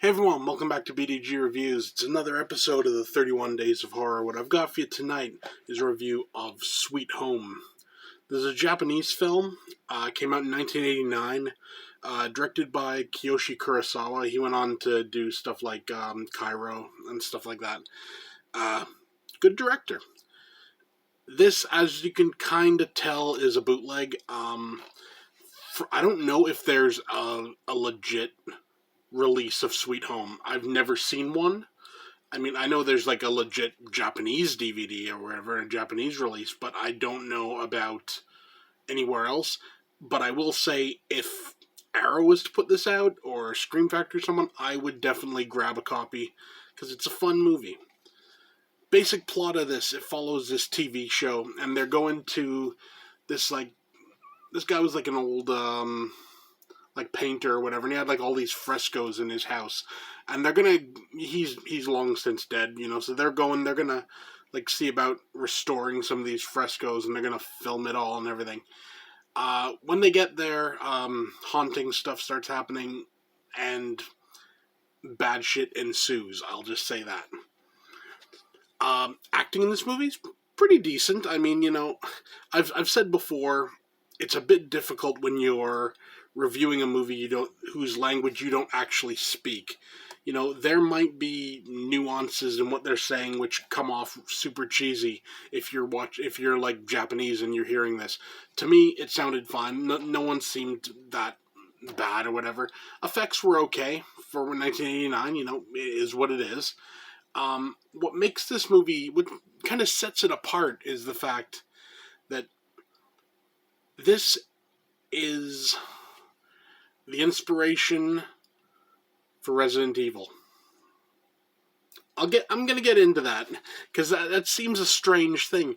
Hey everyone, welcome back to BDG Reviews. It's another episode of the 31 Days of Horror. What I've got for you tonight is a review of Sweet Home. This is a Japanese film, came out in 1989, directed by Kiyoshi Kurosawa. He went on to do stuff like Cairo and stuff like that. Good director. This, as you can kind of tell, is a bootleg. I don't know if there's a legit release of Sweet Home. I've never seen one. I mean, I know there's like a legit Japanese DVD or whatever, a Japanese release, but I don't know about anywhere else. But I will say, if Arrow was to put this out, or Scream Factory or someone, I would definitely grab a copy, because it's a fun movie. Basic plot of this, it follows this TV show, and they're going to this, this guy was like an old, painter or whatever, and he had like all these frescoes in his house, and he's long since dead, so they're gonna like see about restoring some of these frescoes, and they're gonna film it all and everything. When they get there, haunting stuff starts happening, and bad shit ensues. I'll just say that. Acting in this movie's pretty decent. I mean, I've said before, it's a bit difficult when you're reviewing a movie whose language you don't actually speak. There might be nuances in what they're saying which come off super cheesy if you're like Japanese and you're hearing this. To me, it sounded fine. No one seemed that bad or whatever. Effects were okay for 1989. It is what it is. What makes this movie, what kind of sets it apart, is the fact that this is the inspiration for Resident Evil. I'm gonna get into that, because that seems a strange thing.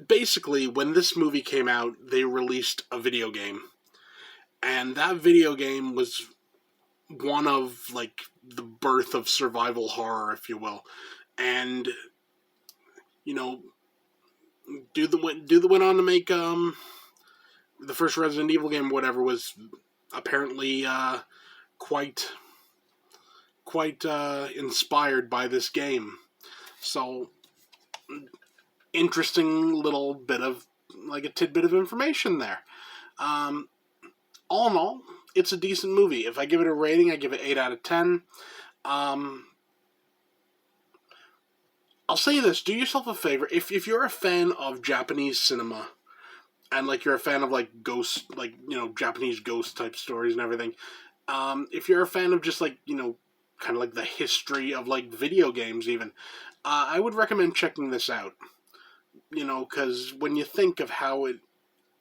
Basically, when this movie came out, they released a video game. And that video game was one of, like, the birth of survival horror, if you will. And, went on to make, the first Resident Evil game, whatever, was apparently quite inspired by this game. So, interesting little bit of, like, a tidbit of information there. All in all, it's a decent movie. If I give it a rating, I give it 8 out of 10. I'll say this, do yourself a favor, if you're a fan of Japanese cinema, and, like, you're a fan of, like, ghost, like, Japanese ghost type stories and everything, if you're a fan of just, like, kind of like the history of, like, video games even, I would recommend checking this out. Because when you think of how it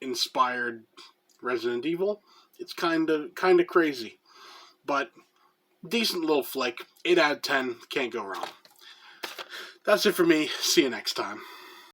inspired Resident Evil, it's kind of crazy. But decent little flick. 8 out of 10. Can't go wrong. That's it for me. See you next time.